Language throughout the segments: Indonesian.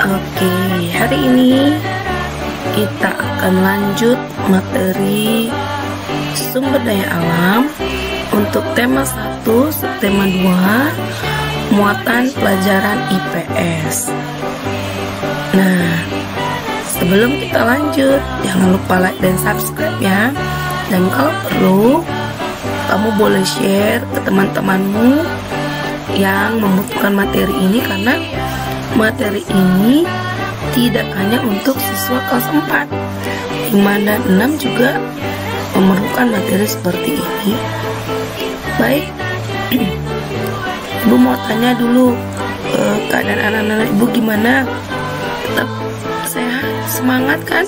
Oke, hari ini kita akan lanjut materi sumber daya alam untuk tema 1, subtema 2, muatan pelajaran IPS. Nah, sebelum kita lanjut, jangan lupa like dan subscribe ya. Dan kalau perlu, kamu boleh share ke teman-temanmu yang membutuhkan materi ini, karena materi ini tidak hanya untuk siswa kelas 4, 5 dan 6 juga memerlukan materi seperti ini. Baik, Ibu mau tanya dulu, keadaan anak-anak Ibu gimana? Tetap sehat, semangat kan?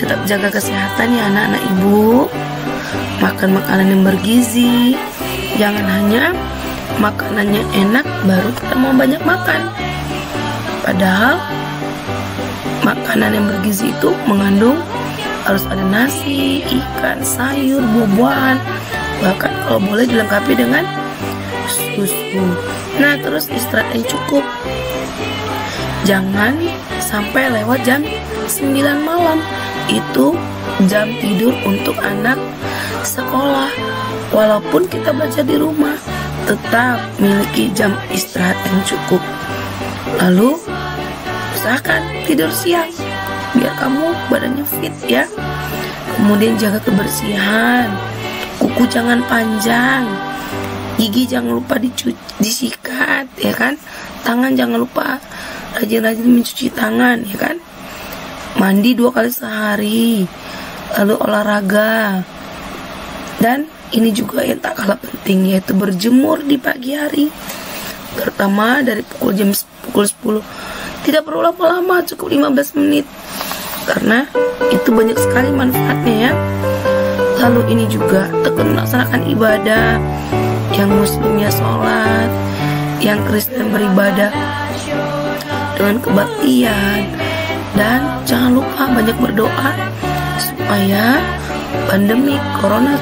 Tetap jaga kesehatan ya anak-anak Ibu. Makan makanan yang bergizi, jangan hanya makanannya enak baru kita mau banyak makan. Padahal makanan yang bergizi itu mengandung harus ada nasi, ikan, sayur, buah-buahan, bahkan kalau boleh dilengkapi dengan susu. Nah, terus istirahat yang cukup, jangan sampai lewat jam 9 malam. Itu jam tidur untuk anak sekolah. Walaupun kita belajar di rumah, tetap miliki jam istirahat yang cukup. Lalu usahakan tidur siang biar kamu badannya fit ya. Kemudian jaga kebersihan, kuku jangan panjang, gigi jangan lupa disikat ya kan. Tangan jangan lupa rajin-rajin mencuci tangan ya kan. Mandi 2 kali sehari, lalu olahraga. Dan ini juga yang tak kalah penting, yaitu berjemur di pagi hari, terutama dari pukul 10. Tidak perlu lama-lama, cukup 15 menit, karena itu banyak sekali manfaatnya ya. Lalu ini juga tekun melaksanakan ibadah, yang muslimnya sholat, yang Kristen beribadah dengan kebaktian. Dan jangan lupa banyak berdoa supaya pandemi corona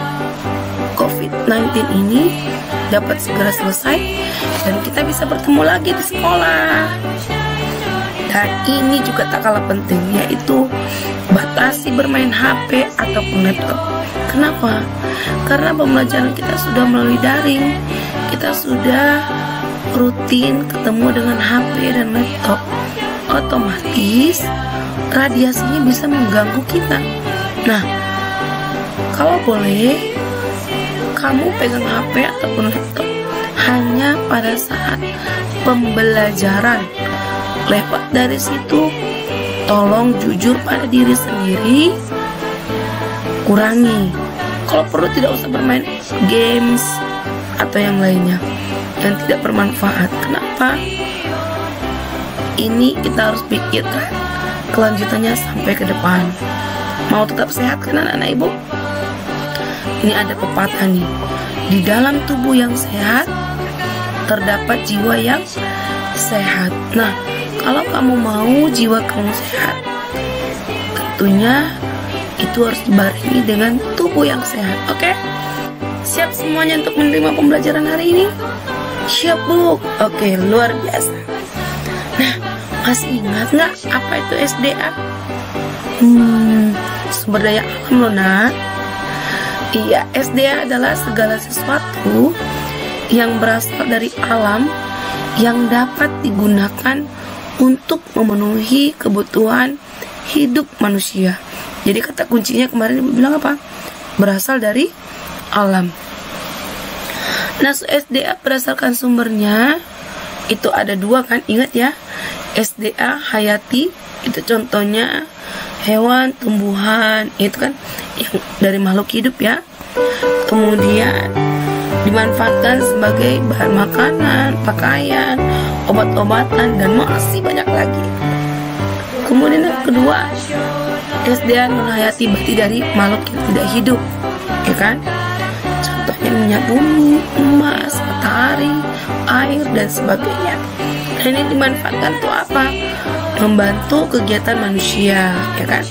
COVID-19 ini dapat segera selesai dan kita bisa bertemu lagi di sekolah. Dan ini juga tak kalah penting, yaitu batasi bermain HP ataupun laptop. Kenapa? Karena pembelajaran kita sudah melalui daring, kita sudah rutin ketemu dengan HP dan laptop. Otomatis radiasinya bisa mengganggu kita. Nah, kalau boleh, kamu pegang HP ataupun laptop hanya pada saat pembelajaran. Lewat dari situ, tolong jujur pada diri sendiri, kurangi. Kalau perlu tidak usah bermain games atau yang lainnya yang tidak bermanfaat. Kenapa? Ini kita harus pikirkan kelanjutannya sampai ke depan. Mau tetap sehat kan anak-anak Ibu? Ini ada pepatah nih, di dalam tubuh yang sehat terdapat jiwa yang sehat. Nah, kalau kamu mau jiwa kamu sehat, tentunya itu harus dibarengi dengan tubuh yang sehat. Oke? Siap semuanya untuk menerima pembelajaran hari ini? Siap Bu? Oke, luar biasa. Nah, masih ingat nggak apa itu SDA? Sumber daya alam loh nak. Iya, SDA adalah segala sesuatu yang berasal dari alam yang dapat digunakan untuk memenuhi kebutuhan hidup manusia. Jadi kata kuncinya kemarin Ibu bilang apa? Berasal dari alam. Nah, SDA berdasarkan sumbernya itu ada 2 kan, ingat ya. SDA hayati itu contohnya hewan, tumbuhan, itu kan yang dari makhluk hidup ya. Kemudian dimanfaatkan sebagai bahan makanan, pakaian, obat-obatan, dan masih banyak lagi. Kemudian yang kedua, SDA non hayati berarti dari makhluk yang tidak hidup ya kan. Contohnya minyak bumi, emas, matahari, air, dan sebagainya. Dan ini dimanfaatkan untuk apa? Membantu kegiatan manusia, ya kan?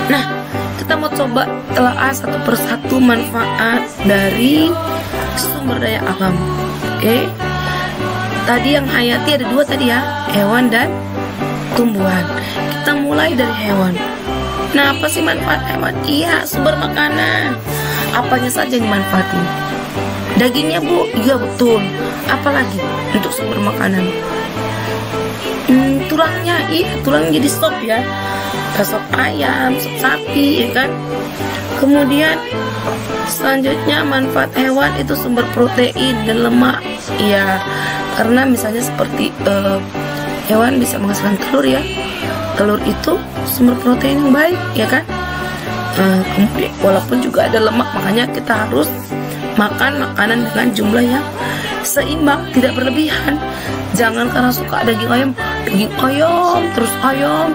Nah, kita mau coba telaah satu persatu manfaat dari sumber daya alam. Oke? tadi yang hayati ada dua tadi ya, hewan dan tumbuhan. Kita mulai dari hewan. Nah, apa sih manfaat hewan? Iya, sumber makanan. Apanya saja dimanfaatin? Dagingnya, Bu? Iya, betul. Apalagi untuk sumber makanan? Tulangnya, iya, tulangnya jadi sop ya. Sop ayam, sop sapi, ya kan? Kemudian selanjutnya manfaat hewan itu sumber protein dan lemak. Iya, karena misalnya seperti hewan bisa menghasilkan telur ya. Telur itu sumber protein yang baik, ya kan? Kemudian walaupun juga ada lemak, makanya kita harus makan makanan dengan jumlah yang seimbang, tidak berlebihan. Jangan karena suka daging ayam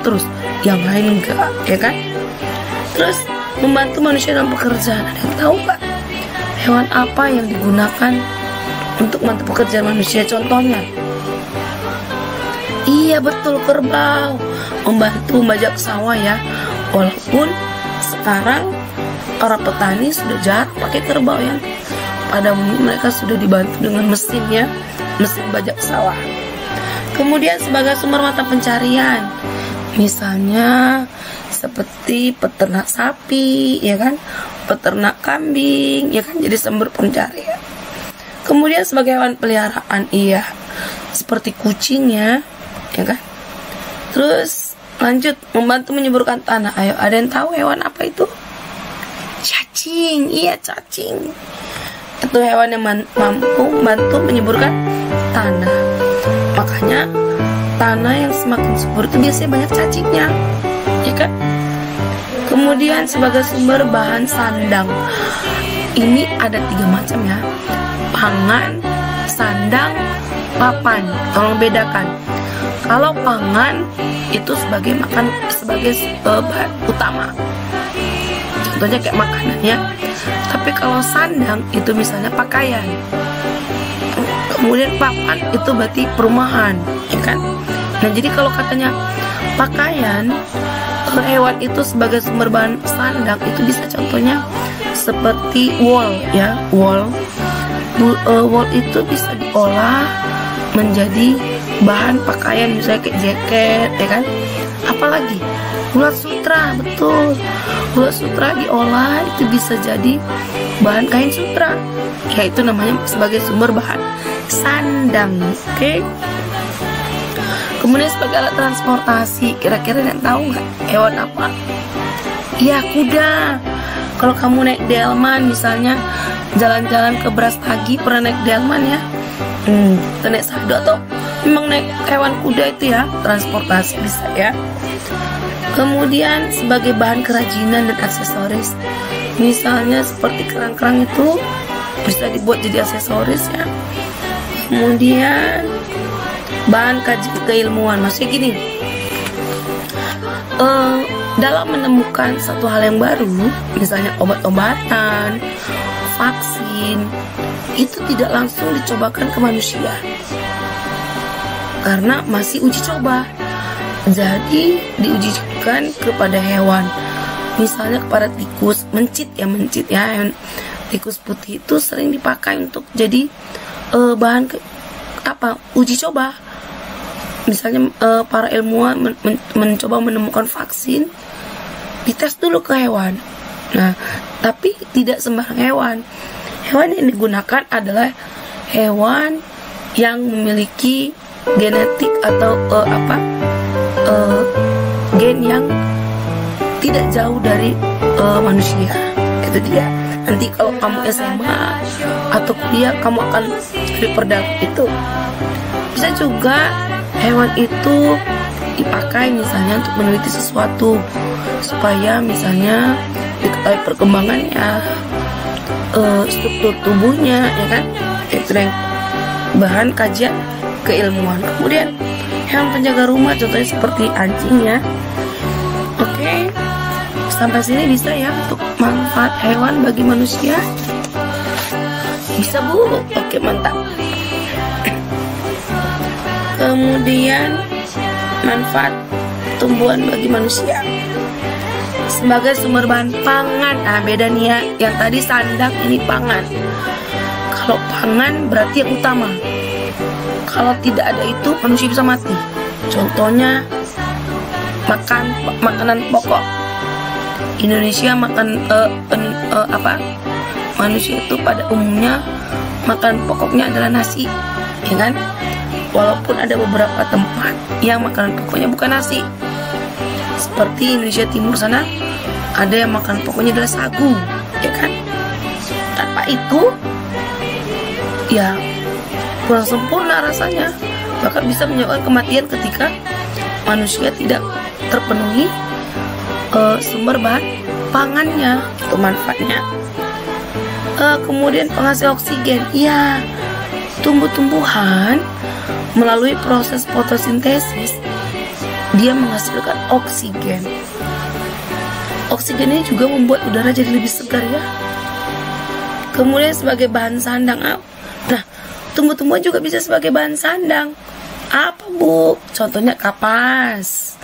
terus, yang lain enggak, ya kan? Terus membantu manusia dalam pekerjaan. Ada yang tahu nggak hewan apa yang digunakan untuk membantu pekerjaan manusia? Contohnya, iya betul, kerbau, membantu membajak sawah ya. Walaupun sekarang para petani sudah jarang pakai kerbau ya. Pada umumnya mereka sudah dibantu dengan mesin ya, mesin bajak sawah. Kemudian sebagai sumber mata pencarian, misalnya seperti peternak sapi, ya kan, peternak kambing, ya kan, jadi sumber pencarian. Kemudian sebagai hewan peliharaan, iya, seperti kucing ya kan. Terus lanjut, membantu menyuburkan tanah. Ayo, ada yang tahu hewan apa itu? Cacing, iya cacing. Itu hewan yang mampu membantu menyuburkan tanah. Makanya tanah yang semakin subur itu biasanya banyak cacingnya, ya kan? Kemudian sebagai sumber bahan sandang, ini ada 3 macam ya: pangan, sandang, papan. Tolong bedakan. Kalau pangan itu sebagai bahan utama, contohnya kayak makanan ya. Tapi kalau sandang itu misalnya pakaian. Kemudian papan itu berarti perumahan, ya kan? Nah, jadi kalau katanya pakaian, hewan itu sebagai sumber bahan sandang itu bisa contohnya seperti wool ya, wool itu bisa diolah menjadi bahan pakaian, misalnya kayak jaket, ya kan? Apalagi ulat sutra, betul, ulat sutra diolah itu bisa jadi bahan kain sutra, yaitu namanya sebagai sumber bahan sandang. Oke. Kemudian sebagai alat transportasi, kira-kira yang tahu nggak hewan apa? Iya, kuda. Kalau kamu naik delman, misalnya jalan-jalan ke Brastagi, pernah naik delman ya? Atau naik sado, atau memang naik hewan kuda itu ya, transportasi bisa ya. Kemudian sebagai bahan kerajinan dan aksesoris, misalnya seperti kerang-kerang itu bisa dibuat jadi aksesoris ya. Kemudian bahan kaji keilmuan, maksudnya gini, dalam menemukan satu hal yang baru, misalnya obat-obatan, vaksin, itu tidak langsung dicobakan ke manusia karena masih uji coba. Jadi diujikan kepada hewan, misalnya kepada tikus, mencit ya, tikus putih itu sering dipakai untuk jadi bahan uji coba. Misalnya para ilmuwan mencoba menemukan vaksin, dites dulu ke hewan. Nah, tapi tidak sembarang hewan. Hewan yang digunakan adalah hewan yang memiliki genetik atau gen yang tidak jauh dari manusia. Itu dia. Nanti kalau kamu SMA atau kuliah, kamu akan diperdalam itu. Bisa juga hewan itu dipakai misalnya untuk meneliti sesuatu, supaya misalnya diketahui perkembangannya, struktur tubuhnya, ya kan? Itu yang bahan kajian keilmuan. Kemudian hewan penjaga rumah, contohnya seperti anjing ya. Oke, sampai sini bisa ya untuk manfaat hewan bagi manusia? Bisa, Bu? Oke, mantap. Kemudian manfaat tumbuhan bagi manusia sebagai sumber bahan pangan. Nah, beda nih ya, yang tadi sandang, ini pangan. Kalau pangan berarti yang utama. Kalau tidak ada itu, manusia bisa mati. Contohnya makanan pokok. Indonesia makan manusia itu pada umumnya makan pokoknya adalah nasi, ya kan? Walaupun ada beberapa tempat yang makanan pokoknya bukan nasi, seperti Indonesia Timur sana ada yang makan pokoknya adalah sagu, ya kan? Tanpa itu ya kurang sempurna rasanya, bahkan bisa menyebabkan kematian ketika manusia tidak terpenuhi sumber bahan pangannya. Itu manfaatnya. Kemudian penghasil oksigen, ya, tumbuh-tumbuhan melalui proses fotosintesis dia menghasilkan oksigen. Oksigen ini juga membuat udara jadi lebih segar, ya. Kemudian sebagai bahan sandang, nah, tumbuh-tumbuhan juga bisa sebagai bahan sandang. Apa, Bu? Contohnya kapas.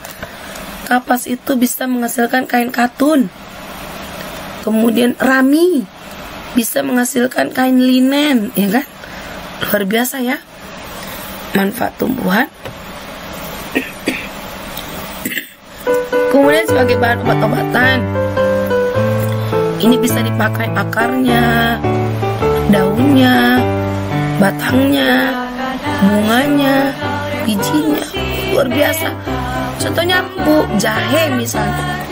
Kapas itu bisa menghasilkan kain katun. Kemudian rami bisa menghasilkan kain linen, ya kan? Luar biasa, ya, manfaat tumbuhan. Kemudian sebagai bahan obat-obatan, ini bisa dipakai akarnya, daunnya, batangnya, bunganya, bijinya. Luar biasa. Contohnya, Bu, jahe misalnya,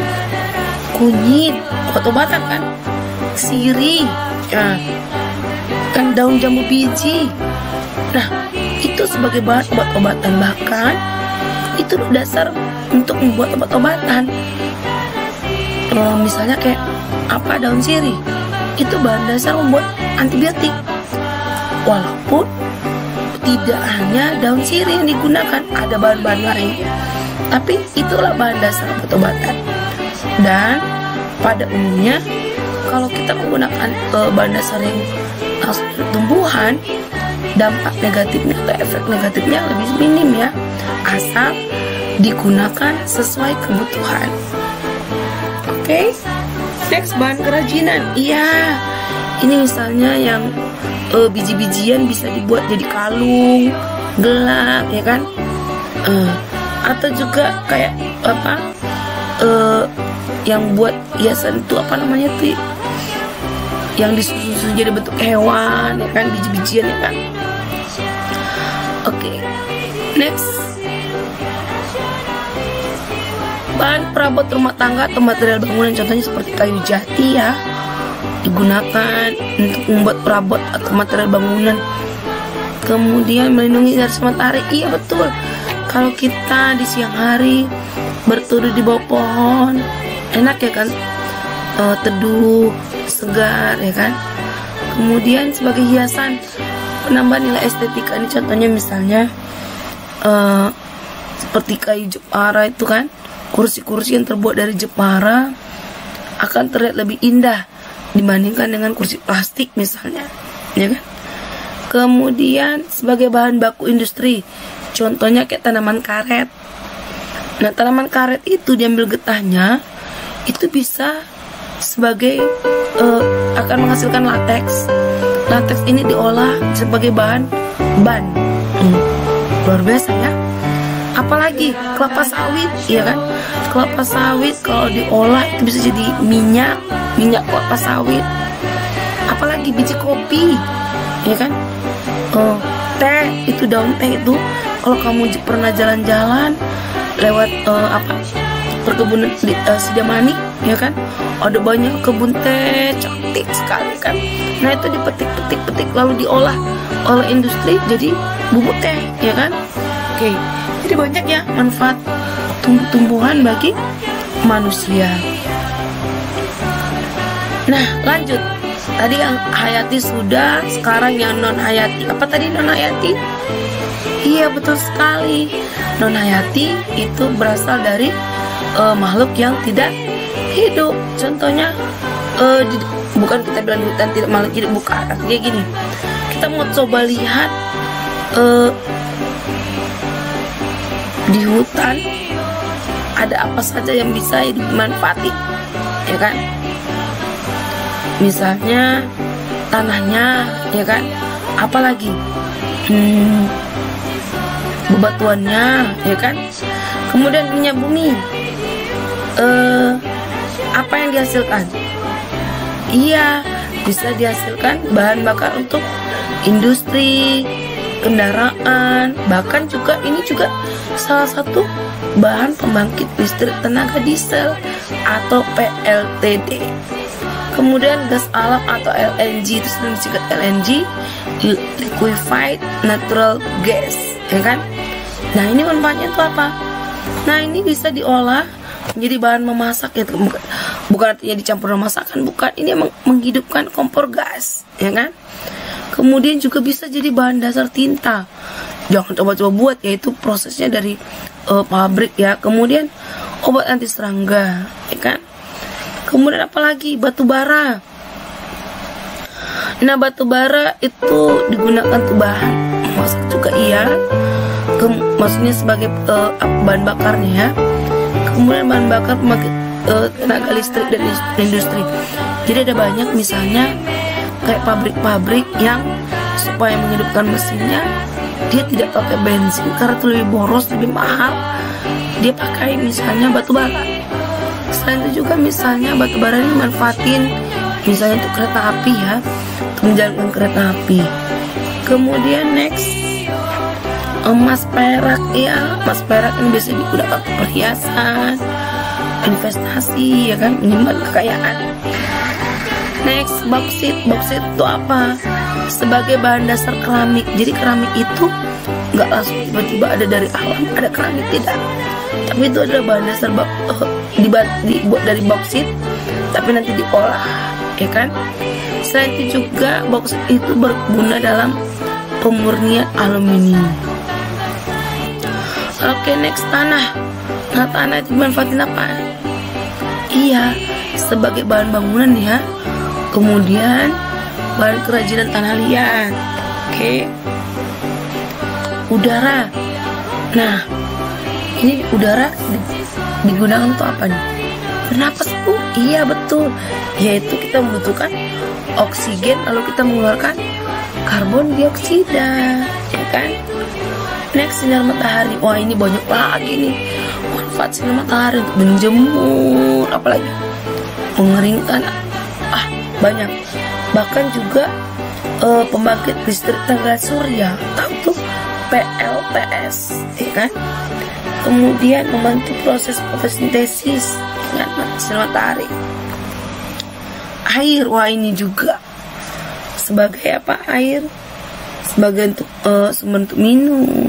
kunyit, obat-obatan kan, sirih, ya, kan daun jambu biji. Nah, itu sebagai bahan obat-obatan, bahkan itu dasar untuk membuat obat-obatan. Misalnya kayak daun sirih, itu bahan dasar membuat antibiotik. Walaupun tidak hanya daun sirih yang digunakan, ada bahan-bahan lain, tapi itulah bahan dasar obat-obatan. Dan pada umumnya kalau kita menggunakan bahan dasar yang langsung dari tumbuhan, dampak negatifnya atau efek negatifnya lebih minim, ya, asal digunakan sesuai kebutuhan. Oke. Next, bahan kerajinan. Iya, ini misalnya yang biji-bijian bisa dibuat jadi kalung, gelang, ya kan? Atau juga kayak yang buat hiasan itu apa namanya tuh, yang disusun jadi bentuk hewan, ya kan, biji-bijian, ya kan? Oke. Next, bahan perabot rumah tangga atau material bangunan, contohnya seperti kayu jati, ya, digunakan untuk membuat perabot atau material bangunan. Kemudian melindungi dari matahari. Iya, betul. Kalau kita di siang hari berteduh di bawah pohon, enak, ya kan? Teduh, segar, ya kan? Kemudian sebagai hiasan, penambah nilai estetika. Ini contohnya misalnya seperti kayu jepara itu kan, kursi-kursi yang terbuat dari jepara akan terlihat lebih indah dibandingkan dengan kursi plastik misalnya, ya kan? Kemudian sebagai bahan baku industri, contohnya kayak tanaman karet. Nah, tanaman karet itu diambil getahnya, itu bisa sebagai akan menghasilkan lateks. Lateks ini diolah sebagai bahan ban. Luar biasa, ya. Apalagi kelapa sawit, ya kan? Kelapa sawit kalau diolah itu bisa jadi minyak kelapa sawit. Apalagi biji kopi, ya kan? Teh, itu daun teh itu kalau kamu pernah jalan-jalan lewat perkebunan di Sidamani, ya kan? Ada banyak kebun teh, cantik sekali kan? Nah, itu dipetik lalu diolah oleh industri jadi bubuk teh, ya kan? Oke. Jadi banyak, ya, manfaat tumbuh-tumbuhan bagi manusia. Nah, lanjut. Tadi yang hayati sudah, sekarang yang non hayati. Apa tadi non hayati? Iya, betul sekali. Non hayati itu berasal dari makhluk yang tidak hidup. Contohnya bukan kita bilang hutan tidak makhluk hidup, bukan. Artinya gini, kita mau coba lihat di hutan ada apa saja yang bisa dimanfaati, ya kan? Misalnya tanahnya, ya kan? Apalagi bebatuannya, ya kan. Kemudian minyak bumi, apa yang dihasilkan? Iya, bisa dihasilkan bahan bakar untuk industri, kendaraan, bahkan juga ini juga salah satu bahan pembangkit listrik tenaga diesel atau PLTD. Kemudian gas alam atau LNG, itu sering disingkat LNG, liquefied natural gas, ya kan. Nah, ini manfaatnya itu apa? Nah, ini bisa diolah menjadi bahan memasak, ya. Bukan artinya dicampur dengan masakan, bukan. Ini emang menghidupkan kompor gas, ya kan. Kemudian juga bisa jadi bahan dasar tinta. Jangan coba-coba buat, yaitu prosesnya dari pabrik, ya. Kemudian obat anti serangga, ya kan. Kemudian apalagi batu bara. Nah, batu bara itu digunakan untuk bahan masak juga, iya. Maksudnya sebagai bahan bakarnya, ya. Kemudian bahan bakar pembangkit tenaga listrik dan industri. Jadi ada banyak, misalnya kayak pabrik-pabrik yang supaya menghidupkan mesinnya dia tidak pakai bensin karena itu lebih boros, lebih mahal. Dia pakai misalnya batu bara. Selain itu juga misalnya batu bara ini manfaatin misalnya untuk kereta api, ya, untuk menjalankan kereta api. Kemudian next, emas perak, ya. Emas perak ini biasa digunakan untuk perhiasan, investasi, ya kan, menyimpan kekayaan. Next, bauksit. Bauksit itu apa? Sebagai bahan dasar keramik. Jadi keramik itu nggak langsung tiba-tiba ada dari alam, ada keramik, tidak. Tapi itu adalah bahan dasar dibuat dari bauksit, tapi nanti diolah, ya kan. Selain itu juga bauksit itu berguna dalam pemurnian aluminium. Oke, next, tanah. Nah, tanah itu dimanfaatin apa? Iya, sebagai bahan bangunan, ya. Kemudian bahan kerajinan tanah liat. Oke. Udara. Nah, ini udara digunakan untuk apa nih? Bernapas, Bu. Iya, betul. Yaitu kita membutuhkan oksigen, lalu kita mengeluarkan karbon dioksida, ya kan? Next, sinar matahari. Wah, ini banyak lagi nih manfaat sinar matahari untuk menjemur, apalagi mengeringkan. Banyak. Bahkan juga pembangkit listrik tenaga surya, tahu tuh PLTS, ya kan. Kemudian membantu proses fotosintesis dengan sinar matahari. Air, wah ini juga sebagai apa? Air sebagai sumber untuk minum,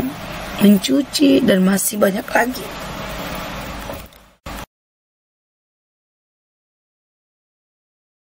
mencuci, dan masih banyak lagi.